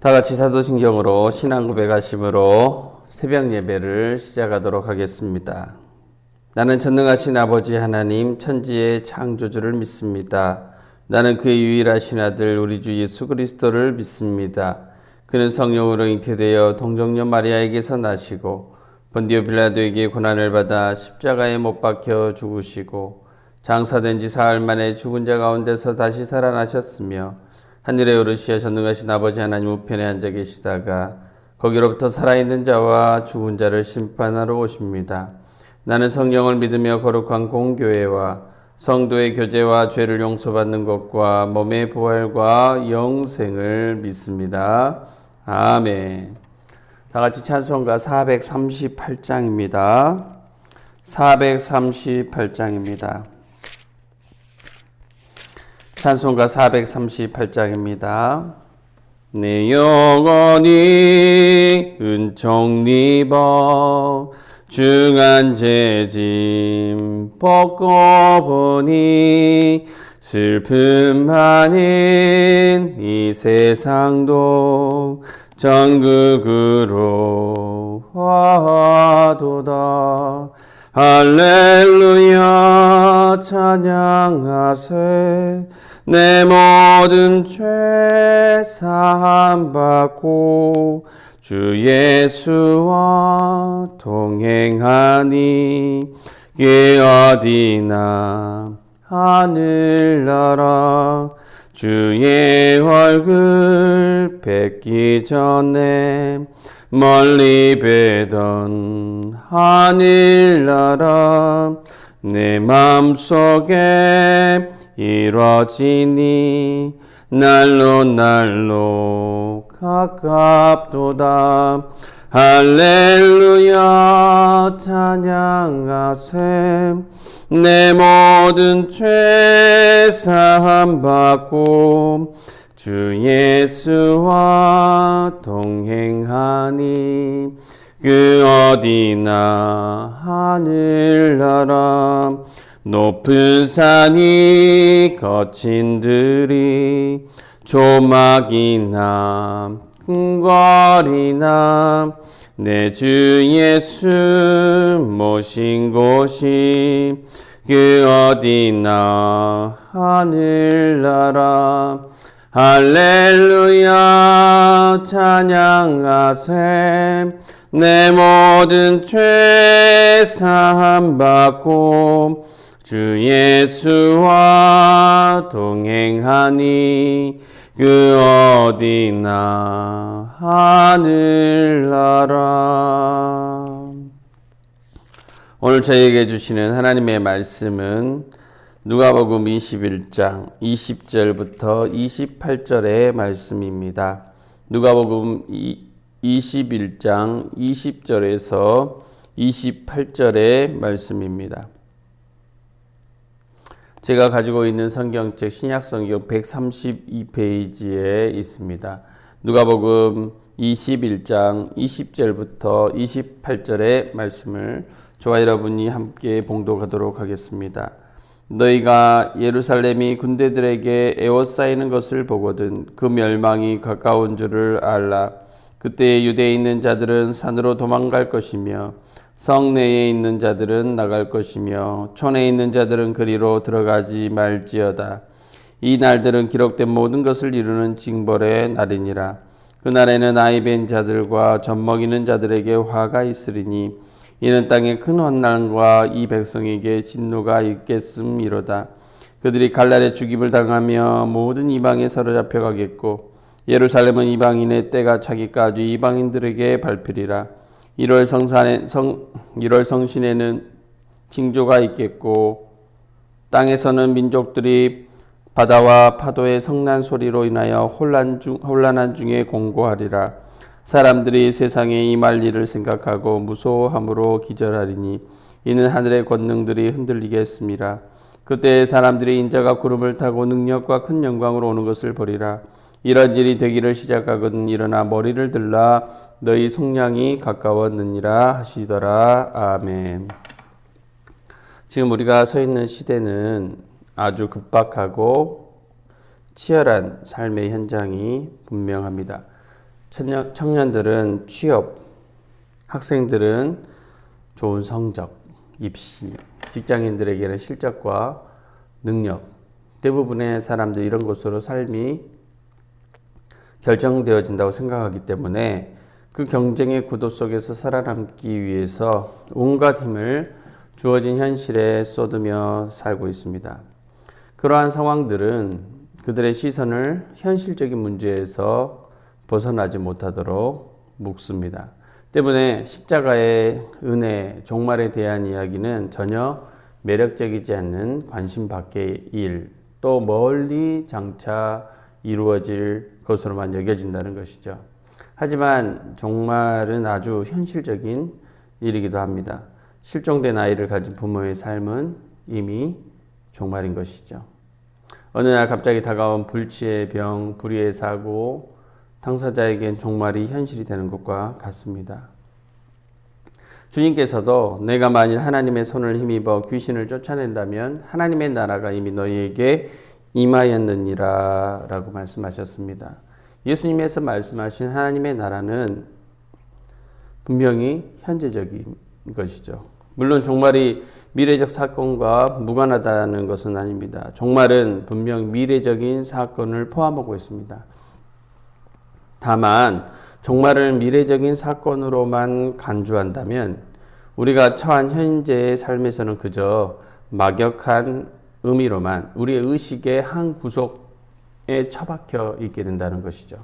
다 같이 사도신경으로 신앙 고백하심으로 새벽 예배를 시작하도록 하겠습니다. 나는 전능하신 아버지 하나님 천지의 창조주를 믿습니다. 나는 그의 유일하신 아들 우리 주 예수 그리스도를 믿습니다. 그는 성령으로 잉태되어 동정녀 마리아에게서 나시고 본디오 빌라도에게 고난을 받아 십자가에 못 박혀 죽으시고 장사된 지 사흘 만에 죽은 자 가운데서 다시 살아나셨으며 하늘에 오르시어 전능하신 아버지 하나님 우편에 앉아 계시다가 거기로부터 살아있는 자와 죽은 자를 심판하러 오십니다. 나는 성령을 믿으며 거룩한 공교회와 성도의 교제와 죄를 용서받는 것과 몸의 부활과 영생을 믿습니다. 아멘. 다 같이 찬송가 438장입니다. 438장입니다. 찬송가 438장입니다. 내 영혼이 은총 입어 중한 죄짐 벗고 보니 슬픔 많은 이 세상도 전국으로 화도다. 할렐루야 찬양하세. 내 모든 죄 사함 받고 주 예수와 동행하니 그 어디나 하늘나라 주의 얼굴 뵙기 전에 멀리 뵈던 하늘나라 내 맘속에 이루어지니 날로 가깝도다. 할렐루야 찬양하세. 내 모든 죄 사함 받고 주 예수와 동행하니 그 어디나 하늘나라 높은 산이 거친 들이 조막이나 큰 거리나 내 주 예수 모신 곳이 그 어디나 하늘나라 할렐루야 찬양하세. 내 모든 죄 사함 받고 주 예수와 동행하니 그 어디나 하늘나라. 오늘 저희에게 주시는 하나님의 말씀은 누가복음 21장 20절부터 28절의 말씀입니다. 누가복음 21장 20절에서 28절의 말씀입니다. 제가 가지고 있는 성경책 신약성경 132페이지에 있습니다. 누가복음 21장 20절부터 28절의 말씀을 저와 여러분이 함께 봉독하도록 하겠습니다. 너희가 예루살렘이 군대들에게 에워싸이는 것을 보거든 그 멸망이 가까운 줄을 알라. 그때 유대에 있는 자들은 산으로 도망갈 것이며 성내에 있는 자들은 나갈 것이며 촌에 있는 자들은 그리로 들어가지 말지어다. 이 날들은 기록된 모든 것을 이루는 징벌의 날이니라. 그날에는 아이 뵌 자들과 젖먹이는 자들에게 화가 있으리니 이는 땅에 큰 환난과 이 백성에게 진노가 있겠음이로다. 그들이 갈날에 죽임을 당하며 모든 이방에 사로잡혀 가겠고 예루살렘은 이방인의 때가 차기까지 이방인들에게 밟히리라. 1월 성신에는 징조가 있겠고 땅에서는 민족들이 바다와 파도의 성난 소리로 인하여 혼란한 중에 공고하리라. 사람들이 세상에 임할 일을 생각하고 무서워함으로 기절하리니 이는 하늘의 권능들이 흔들리겠습니다. 그때 사람들이 인자가 구름을 타고 능력과 큰 영광으로 오는 것을 보리라. 이런 일이 되기를 시작하거든 일어나 머리를 들라 너희 속량이 가까웠느니라 하시더라. 아멘. 지금 우리가 서 있는 시대는 아주 급박하고 치열한 삶의 현장이 분명합니다. 청년들은 취업, 학생들은 좋은 성적, 입시, 직장인들에게는 실적과 능력, 대부분의 사람들이 이런 것으로 삶이 결정되어진다고 생각하기 때문에 그 경쟁의 구도 속에서 살아남기 위해서 온갖 힘을 주어진 현실에 쏟으며 살고 있습니다. 그러한 상황들은 그들의 시선을 현실적인 문제에서 벗어나지 못하도록 묶습니다. 때문에 십자가의 은혜, 종말에 대한 이야기는 전혀 매력적이지 않는 관심 밖의 일, 또 멀리 장차 이루어질 것으로만 여겨진다는 것이죠. 하지만 종말은 아주 현실적인 일이기도 합니다. 실종된 아이를 가진 부모의 삶은 이미 종말인 것이죠. 어느 날 갑자기 다가온 불치의 병, 불의의 사고, 당사자에겐 종말이 현실이 되는 것과 같습니다. 주님께서도 내가 만일 하나님의 손을 힘입어 귀신을 쫓아낸다면 하나님의 나라가 이미 너희에게 임하였느니라 라고 말씀하셨습니다. 예수님께서 말씀하신 하나님의 나라는 분명히 현재적인 것이죠. 물론 종말이 미래적 사건과 무관하다는 것은 아닙니다. 종말은 분명 미래적인 사건을 포함하고 있습니다. 다만 종말을 미래적인 사건으로만 간주한다면 우리가 처한 현재의 삶에서는 그저 막역한 의미로만 우리의 의식의 한 구석에 처박혀 있게 된다는 것이죠.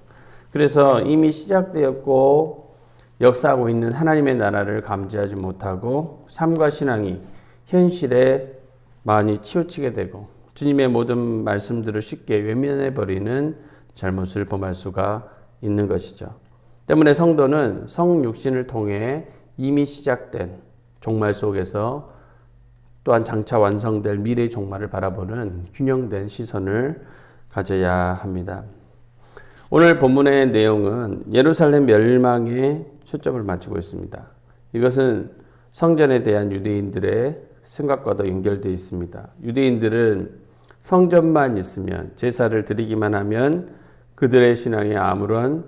그래서 이미 시작되었고 역사하고 있는 하나님의 나라를 감지하지 못하고 삶과 신앙이 현실에 많이 치우치게 되고 주님의 모든 말씀들을 쉽게 외면해버리는 잘못을 범할 수가 있는 것이죠. 때문에 성도는 성육신을 통해 이미 시작된 종말 속에서 또한 장차 완성될 미래의 종말을 바라보는 균형된 시선을 가져야 합니다. 오늘 본문의 내용은 예루살렘 멸망에 초점을 맞추고 있습니다. 이것은 성전에 대한 유대인들의 생각과도 연결되어 있습니다. 유대인들은 성전만 있으면 제사를 드리기만 하면 그들의 신앙에 아무런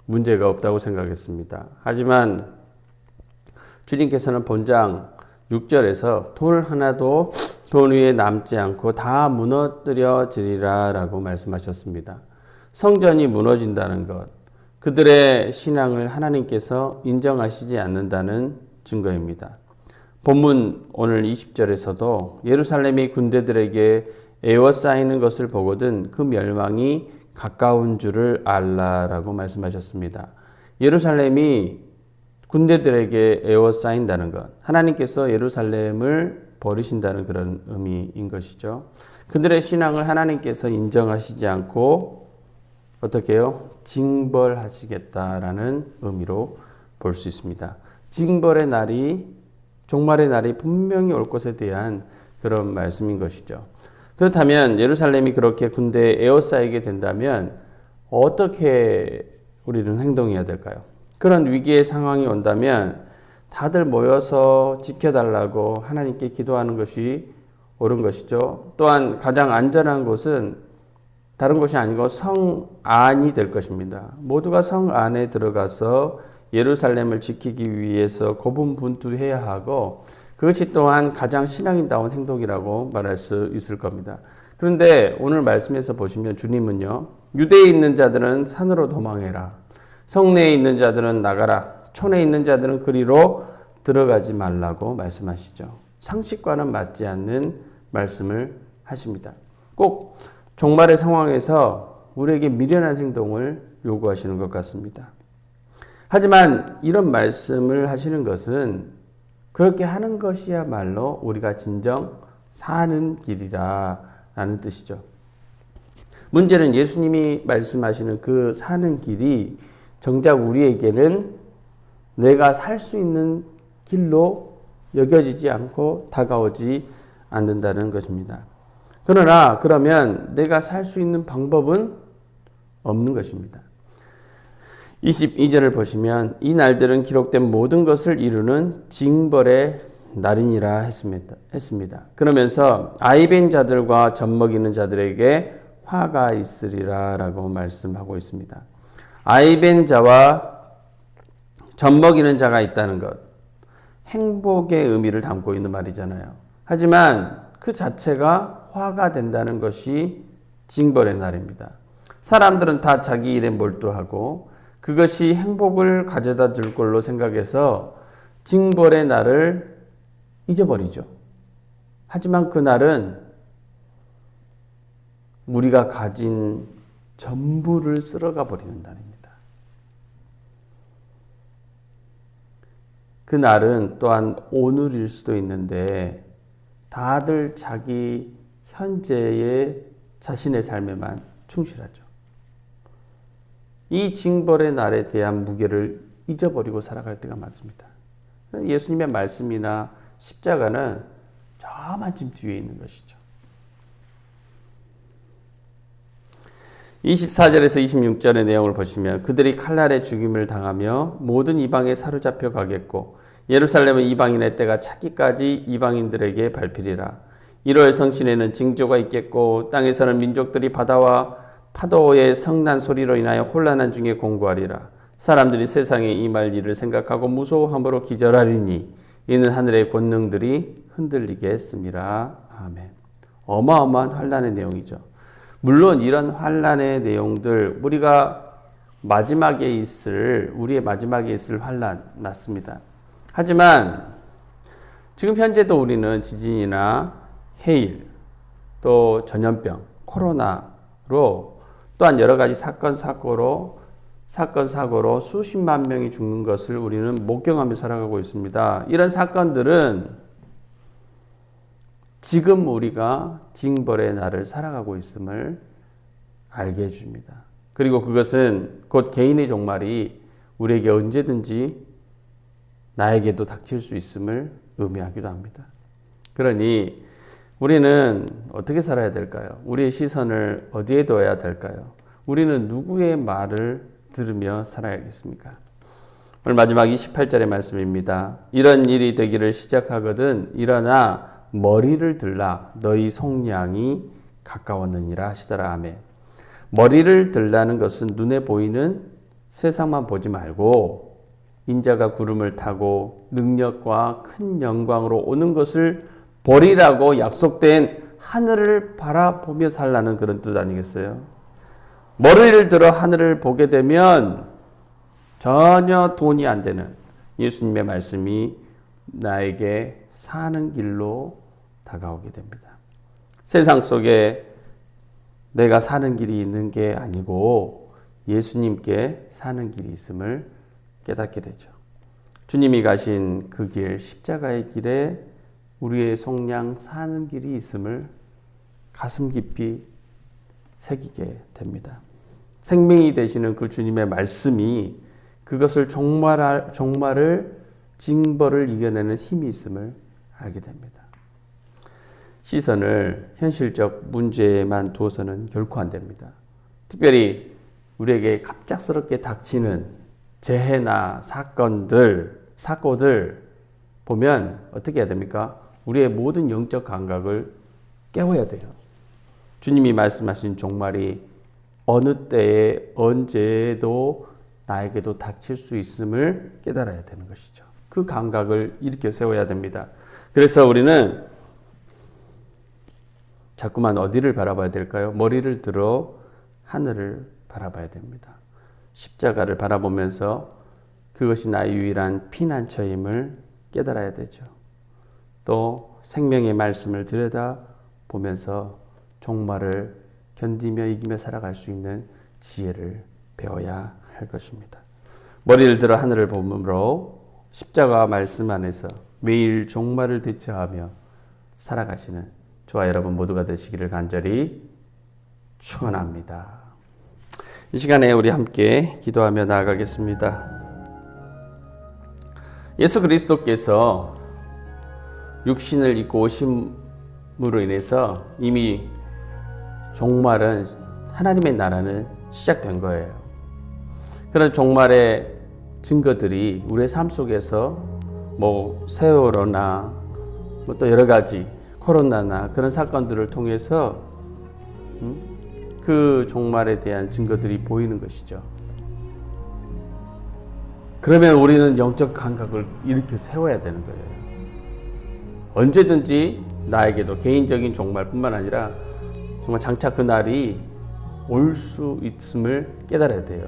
문제가 없다고 생각했습니다. 하지만 주님께서는 본장 6절에서 돌 하나도 돈 위에 남지 않고 다 무너뜨려지리라 라고 말씀하셨습니다. 성전이 무너진다는 것, 그들의 신앙을 하나님께서 인정하시지 않는다는 증거입니다. 본문 오늘 20절에서도 예루살렘이 군대들에게 에워싸이는 것을 보거든 그 멸망이 가까운 줄을 알라라고 말씀하셨습니다. 예루살렘이 군대들에게 에워싸인다는 것, 하나님께서 예루살렘을 버리신다는 그런 의미인 것이죠. 그들의 신앙을 하나님께서 인정하시지 않고 어떻게 해요? 징벌하시겠다라는 의미로 볼 수 있습니다. 징벌의 날이, 종말의 날이 분명히 올 것에 대한 그런 말씀인 것이죠. 그렇다면 예루살렘이 그렇게 군대에 에워싸이게 된다면 어떻게 우리는 행동해야 될까요? 그런 위기의 상황이 온다면 다들 모여서 지켜달라고 하나님께 기도하는 것이 옳은 것이죠. 또한 가장 안전한 곳은 다른 곳이 아니고 성 안이 될 것입니다. 모두가 성 안에 들어가서 예루살렘을 지키기 위해서 고분분투해야 하고 그것이 또한 가장 신앙인다운 행동이라고 말할 수 있을 겁니다. 그런데 오늘 말씀에서 보시면 주님은요, 유대에 있는 자들은 산으로 도망해라. 성내에 있는 자들은 나가라. 촌에 있는 자들은 그리로 들어가지 말라고 말씀하시죠. 상식과는 맞지 않는 말씀을 하십니다. 꼭 종말의 상황에서 우리에게 미련한 행동을 요구하시는 것 같습니다. 하지만 이런 말씀을 하시는 것은 그렇게 하는 것이야말로 우리가 진정 사는 길이라 라는 뜻이죠. 문제는 예수님이 말씀하시는 그 사는 길이 정작 우리에게는 내가 살 수 있는 길로 여겨지지 않고 다가오지 않는다는 것입니다. 그러면 내가 살 수 있는 방법은 없는 것입니다. 22절을 보시면 이 날들은 기록된 모든 것을 이루는 징벌의 날이니라 했습니다. 그러면서 아이벤 자들과 젖먹이는 자들에게 화가 있으리라 라고 말씀하고 있습니다. 아이벤 자와 젖먹이는 자가 있다는 것. 행복의 의미를 담고 있는 말이잖아요. 하지만 그 자체가 화가 된다는 것이 징벌의 날입니다. 사람들은 다 자기 일에 몰두하고 그것이 행복을 가져다 줄 걸로 생각해서 징벌의 날을 잊어버리죠. 하지만 그 날은 우리가 가진 전부를 쓸어가 버리는 날입니다. 그 날은 또한 오늘일 수도 있는데 다들 자기 현재의 자신의 삶에만 충실하죠. 이 징벌의 날에 대한 무게를 잊어버리고 살아갈 때가 많습니다. 예수님의 말씀이나 십자가는 저만큼 뒤에 있는 것이죠. 24절에서 26절의 내용을 보시면 그들이 칼날에 죽임을 당하며 모든 이방에 사로잡혀 가겠고 예루살렘은 이방인의 때가 차기까지 이방인들에게 밟히리라. 1월 성신에는 징조가 있겠고 땅에서는 민족들이 바다와 파도의 성난 소리로 인하여 혼란한 중에 공고하리라. 사람들이 세상에 임할 일을 생각하고 무서워함으로 기절하리니 이는 하늘의 권능들이 흔들리게 했습니다. 아멘. 어마어마한 환란의 내용이죠. 물론 이런 환란의 내용들 우리의 마지막에 있을 환란 맞습니다. 하지만 지금 현재도 우리는 지진이나 해일, 또 전염병, 코로나로 또한 여러 가지 사건 사고로 수십만 명이 죽는 것을 우리는 목경하며 살아가고 있습니다. 이런 사건들은 지금 우리가 징벌의 날을 살아가고 있음을 알게 해줍니다. 그리고 그것은 곧 개인의 종말이 우리에게 언제든지 나에게도 닥칠 수 있음을 의미하기도 합니다. 그러니 우리는 어떻게 살아야 될까요? 우리의 시선을 어디에 둬야 될까요? 우리는 누구의 말을 들으며 살아야겠습니까? 오늘 마지막 28절의 말씀입니다. 이런 일이 되기를 시작하거든 일어나 머리를 들라 너희 속량이 가까웠느니라 하시더라. 아멘. 머리를 들라는 것은 눈에 보이는 세상만 보지 말고 인자가 구름을 타고 능력과 큰 영광으로 오는 것을 보리라고 약속된 하늘을 바라보며 살라는 그런 뜻 아니겠어요? 머리를 들어 하늘을 보게 되면 전혀 돈이 안 되는 예수님의 말씀이 나에게 사는 길로 다가오게 됩니다. 세상 속에 내가 사는 길이 있는 게 아니고 예수님께 사는 길이 있음을 깨닫게 되죠. 주님이 가신 그 길, 십자가의 길에 우리의 속량 사는 길이 있음을 가슴 깊이 새기게 됩니다. 생명이 되시는 그 주님의 말씀이 그것을 종말을 징벌을 이겨내는 힘이 있음을 알게 됩니다. 시선을 현실적 문제에만 두어서는 결코 안 됩니다. 특별히 우리에게 갑작스럽게 닥치는 재해나 사고들 보면 어떻게 해야 됩니까? 우리의 모든 영적 감각을 깨워야 돼요. 주님이 말씀하신 종말이 어느 때에 언제도 나에게도 닥칠 수 있음을 깨달아야 되는 것이죠. 그 감각을 일으켜 세워야 됩니다. 그래서 우리는 자꾸만 어디를 바라봐야 될까요? 머리를 들어 하늘을 바라봐야 됩니다. 십자가를 바라보면서 그것이 나의 유일한 피난처임을 깨달아야 되죠. 또 생명의 말씀을 들여다보면서 종말을 견디며 이기며 살아갈 수 있는 지혜를 배워야 할 것입니다. 머리를 들어 하늘을 보므로 십자가 말씀 안에서 매일 종말을 대처하며 살아가시는 저와 여러분 모두가 되시기를 간절히 축원합니다. 이 시간에 우리 함께 기도하며 나아가겠습니다. 예수 그리스도께서 육신을 입고 오심으로 인해서 이미 종말은 하나님의 나라는 시작된 거예요. 그런 종말의 증거들이 우리의 삶 속에서 세월호나 또 여러 가지 코로나나 그런 사건들을 통해서 그 종말에 대한 증거들이 보이는 것이죠. 그러면 우리는 영적 감각을 이렇게 세워야 되는 거예요. 언제든지 나에게도 개인적인 종말뿐만 아니라 정말 장차 그날이 올 수 있음을 깨달아야 돼요.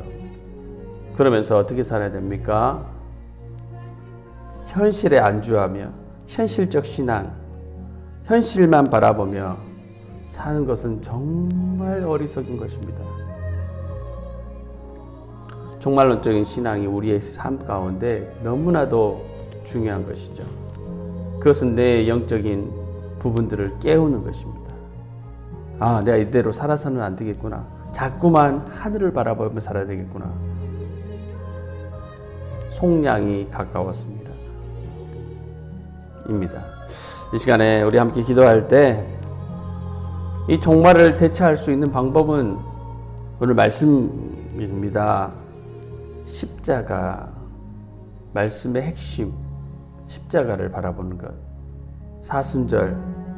그러면서 어떻게 살아야 됩니까? 현실에 안주하며 현실적 신앙, 현실만 바라보며 사는 것은 정말 어리석은 것입니다. 종말론적인 신앙이 우리의 삶 가운데 너무나도 중요한 것이죠. 그것은 내 영적인 부분들을 깨우는 것입니다. 아, 내가 이대로 살아서는 안 되겠구나. 자꾸만 하늘을 바라보며 살아야 되겠구나. 속량이 가까웠습니다. 입니다. 이 시간에 우리 함께 기도할 때 이 종말을 대처할 수 있는 방법은 오늘 말씀입니다. 십자가, 말씀의 핵심, 십자가를 바라보는 것. 사순절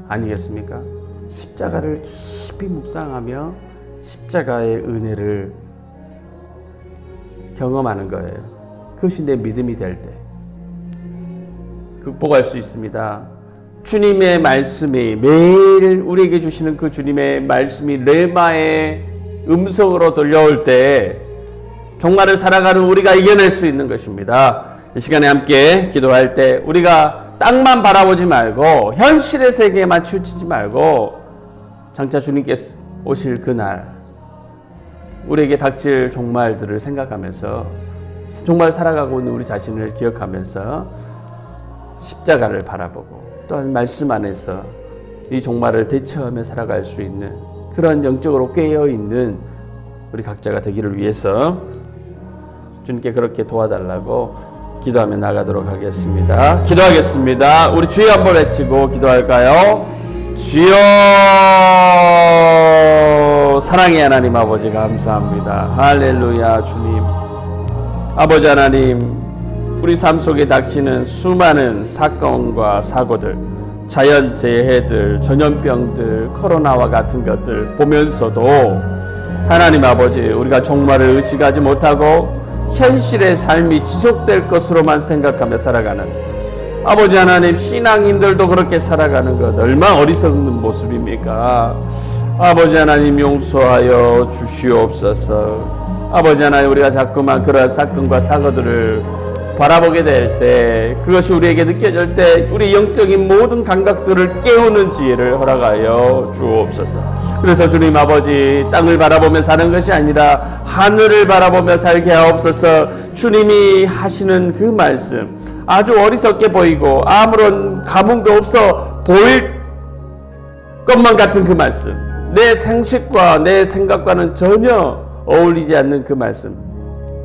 아니겠습니까? 십자가를 깊이 묵상하며 십자가의 은혜를 경험하는 거예요. 그것이 내 믿음이 될 때 극복할 수 있습니다. 주님의 말씀이 매일 우리에게 주시는 그 주님의 말씀이 레마의 음성으로 들려올 때 종말을 살아가는 우리가 이겨낼 수 있는 것입니다. 이 시간에 함께 기도할 때 우리가 땅만 바라보지 말고 현실의 세계에만 치우치지 말고 장차 주님께서 오실 그날 우리에게 닥칠 종말들을 생각하면서 정말 살아가고 있는 우리 자신을 기억하면서 십자가를 바라보고 또한 말씀 안에서 이 종말을 대처하며 살아갈 수 있는 그런 영적으로 깨어있는 우리 각자가 되기를 위해서 주님께 그렇게 도와달라고 기도하며 나가도록 하겠습니다. 기도하겠습니다. 우리 주여 한번 외치고 기도할까요? 주여, 사랑의 하나님 아버지 감사합니다. 할렐루야. 주님 아버지 하나님, 우리 삶 속에 닥치는 수많은 사건과 사고들, 자연재해들, 전염병들, 코로나와 같은 것들 보면서도 하나님 아버지, 우리가 종말을 의식하지 못하고 현실의 삶이 지속될 것으로만 생각하며 살아가는 아버지 하나님, 신앙인들도 그렇게 살아가는 것 얼마나 어리석은 모습입니까? 아버지 하나님, 용서하여 주시옵소서. 아버지 하나님, 우리가 자꾸만 그러한 사건과 사고들을 바라보게 될 때, 그것이 우리에게 느껴질 때 우리 영적인 모든 감각들을 깨우는 지혜를 허락하여 주옵소서. 그래서 주님 아버지, 땅을 바라보며 사는 것이 아니라 하늘을 바라보며 살게 하옵소서. 주님이 하시는 그 말씀, 아주 어리석게 보이고 아무런 감흥도 없어 보일 것만 같은 그 말씀, 내 생식과 내 생각과는 전혀 어울리지 않는 그 말씀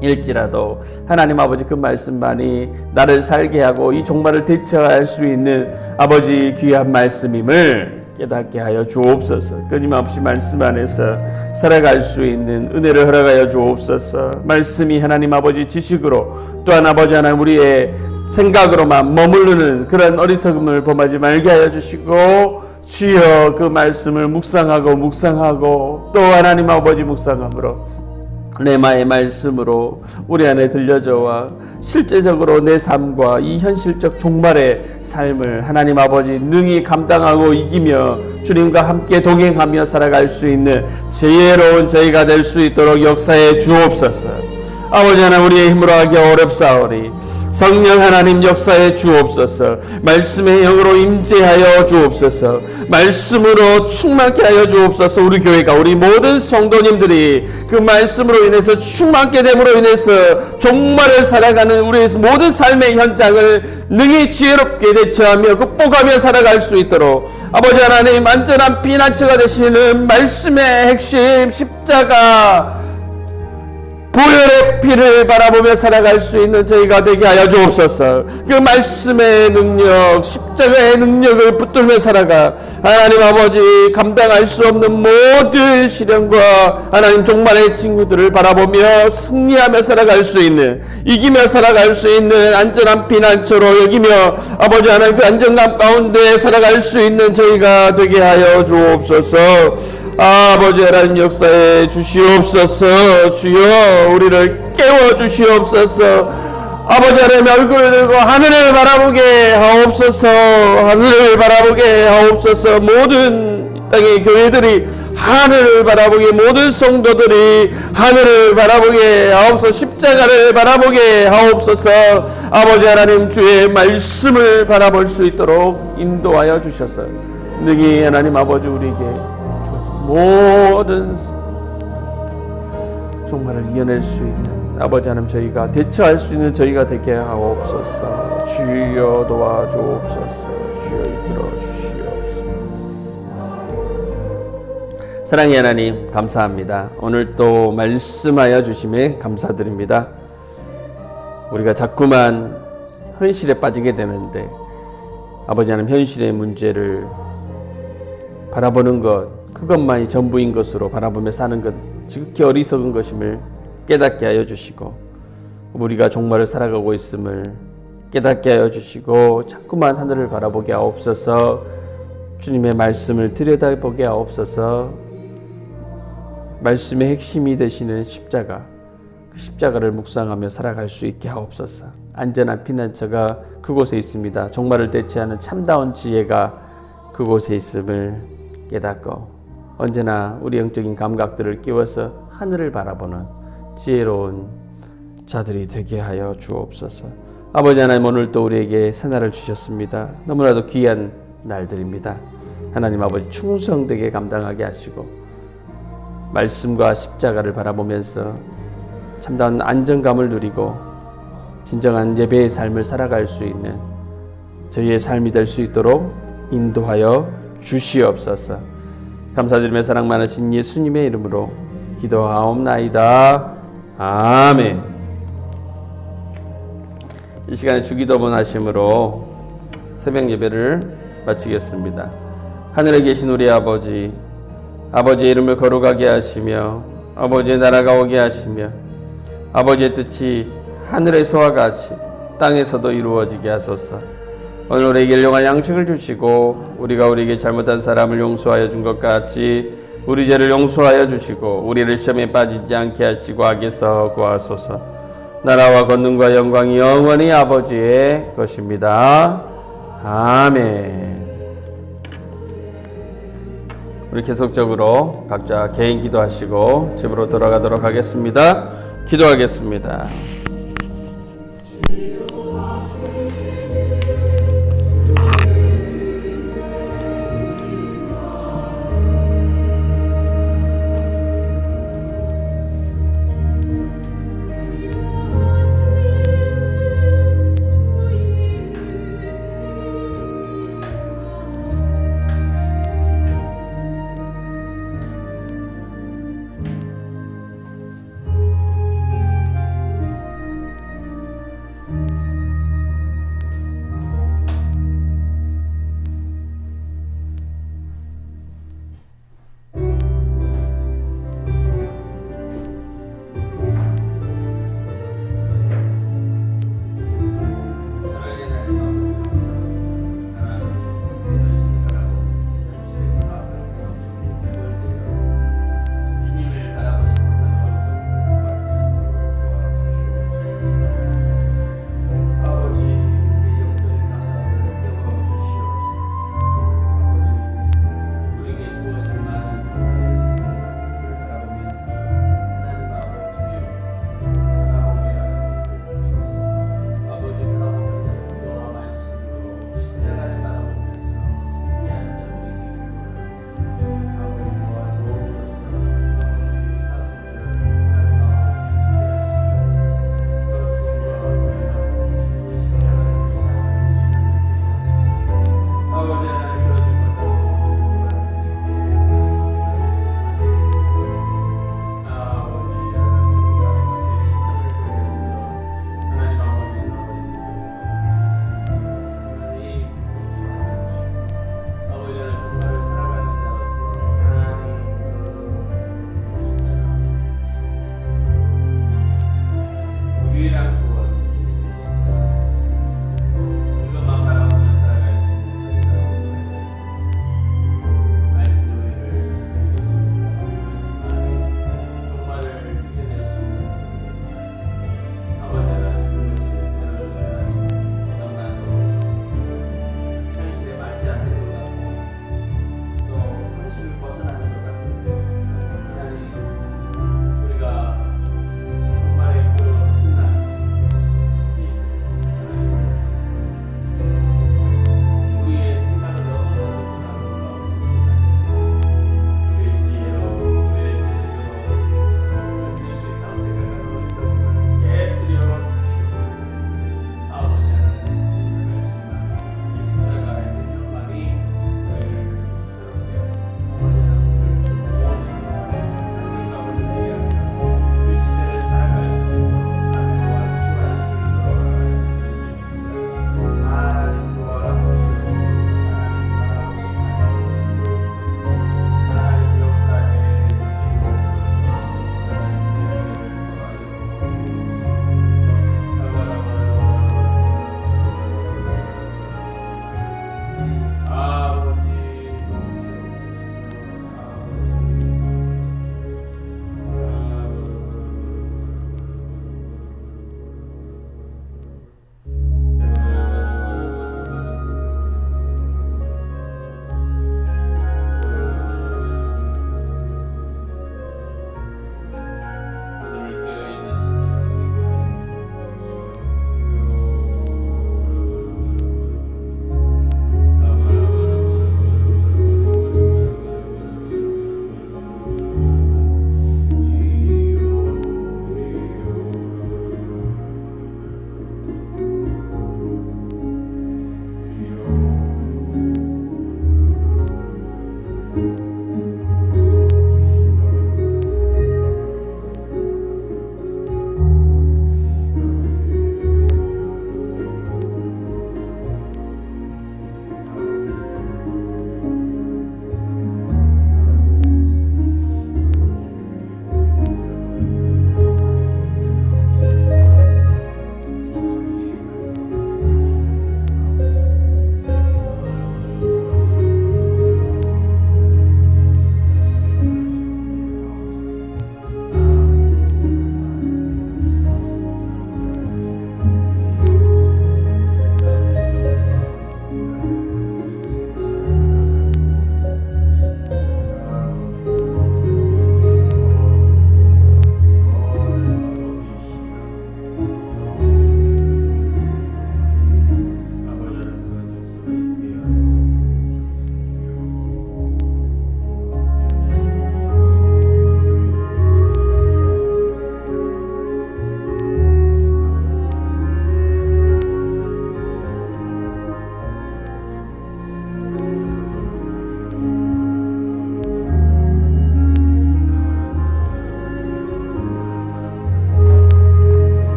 일지라도 하나님 아버지, 그 말씀만이 나를 살게 하고 이 종말을 대처할 수 있는 아버지 귀한 말씀임을 깨닫게 하여 주옵소서. 끊임없이 말씀 안에서 살아갈 수 있는 은혜를 허락하여 주옵소서. 말씀이 하나님 아버지 지식으로, 또한 아버지 하나님 우리의 생각으로만 머무르는 그런 어리석음을 범하지 말게 하여 주시고, 주여 그 말씀을 묵상하고 또 하나님 아버지 묵상함으로 레마의 말씀으로 우리 안에 들려져와 실제적으로 내 삶과 이 현실적 종말의 삶을 하나님 아버지 능히 감당하고 이기며 주님과 함께 동행하며 살아갈 수 있는 지혜로운 저희가 될 수 있도록 역사해 주옵소서. 아버지 하나님, 우리의 힘으로 하기 어렵사오니 성령 하나님 역사해 주옵소서. 말씀의 영으로 임재하여 주옵소서. 말씀으로 충만케 하여 주옵소서. 우리 교회가, 우리 모든 성도님들이 그 말씀으로 인해서 충만케 됨으로 인해서 종말을 살아가는 우리의 모든 삶의 현장을 능히 지혜롭게 대처하며 극복하며 살아갈 수 있도록 아버지 하나님, 안전한 피난처가 되시는 말씀의 핵심 십자가 보혈의 피를 바라보며 살아갈 수 있는 저희가 되게 하여 주옵소서. 그 말씀의 능력, 십자가의 능력을 붙들며 살아가 하나님 아버지, 감당할 수 없는 모든 시련과 하나님 종말의 친구들을 바라보며 승리하며 살아갈 수 있는, 이기며 살아갈 수 있는 안전한 피난처로 여기며 아버지 하나님 그 안정감 가운데 살아갈 수 있는 저희가 되게 하여 주옵소서. 아버지 하나님 역사해 주시옵소서. 주여 우리를 깨워 주시옵소서. 아버지 하나님의 얼굴을 들고 하늘을 바라보게 하옵소서. 하늘을 바라보게 하옵소서. 모든 땅의 교회들이 하늘을 바라보게, 모든 성도들이 하늘을 바라보게 하옵소서. 십자가를 바라보게 하옵소서. 아버지 하나님 주의 말씀을 바라볼 수 있도록 인도하여 주셔서 능히 하나님 아버지 우리에게 주어진 모든 종말을 이겨낼 수 있는 아버지 하나님 저희가 대처할 수 있는 저희가 되게 하옵소서. 주여 도와주옵소서. 주여 이끌어 주시옵소서. 사랑의 하나님 감사합니다. 오늘 또 말씀하여 주심에 감사드립니다. 우리가 자꾸만 현실에 빠지게 되는데 아버지 하나님 현실의 문제를 바라보는 것, 그것만이 전부인 것으로 바라보며 사는 것 지극히 어리석은 것임을 깨닫게 하여 주시고, 우리가 종말을 살아가고 있음을 깨닫게 하여 주시고, 자꾸만 하늘을 바라보게 하옵소서. 주님의 말씀을 들여다보게 하옵소서. 말씀의 핵심이 되시는 십자가, 그 십자가를 묵상하며 살아갈 수 있게 하옵소서. 안전한 피난처가 그곳에 있습니다. 종말을 대체하는 참다운 지혜가 그곳에 있음을 깨닫고, 언제나 우리 영적인 감각들을 끼워서 하늘을 바라보는 지혜로운 자들이 되게 하여 주옵소서. 아버지 하나님 오늘 또 우리에게 새날을 주셨습니다. 너무나도 귀한 날들입니다. 하나님 아버지 충성되게 감당하게 하시고 말씀과 십자가를 바라보면서 참다운 안정감을 누리고 진정한 예배의 삶을 살아갈 수 있는 저희의 삶이 될 수 있도록 인도하여 주시옵소서. 감사드리며 사랑 많으신 예수님의 이름으로 기도하옵나이다. 아멘. 이 시간에 주기도문 하심으로 새벽 예배를 마치겠습니다. 하늘에 계신 우리 아버지, 아버지의 이름을 거룩하게 하시며 아버지의 나라가 오게 하시며 아버지의 뜻이 하늘에서와 같이 땅에서도 이루어지게 하소서. 오늘 우리에게 일용할 양식을 주시고 우리가 우리에게 잘못한 사람을 용서하여 준 것 같이 우리 죄를 용서하여 주시고 우리를 시험에 빠지지 않게 하시고 악에서 구하소서. 나라와 권능과 영광이 영원히 아버지의 것입니다. 아멘. 우리 계속적으로 각자 개인 기도하시고 집으로 돌아가도록 하겠습니다. 기도하겠습니다.